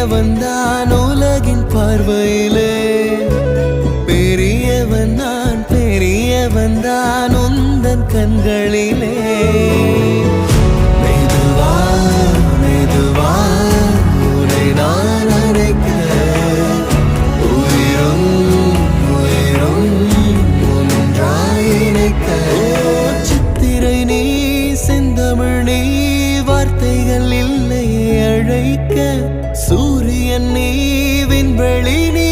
சிறியவன் தான் உலகின் பார்வையிலே, பெரியவன் நான் பெரியவன் தான் உந்தன் கண்களிலே. மெதுவா மெதுவா உன்னை நான் அழைக்க, உயிரும் உயிரும் ஒன்றாய் இணைக்க. சித்திரை நீ செந்தமிழ் நீ, வார்த்தைகள் இல்லை அழைக்க. சூரியன் நீ விண்வெளி நீ,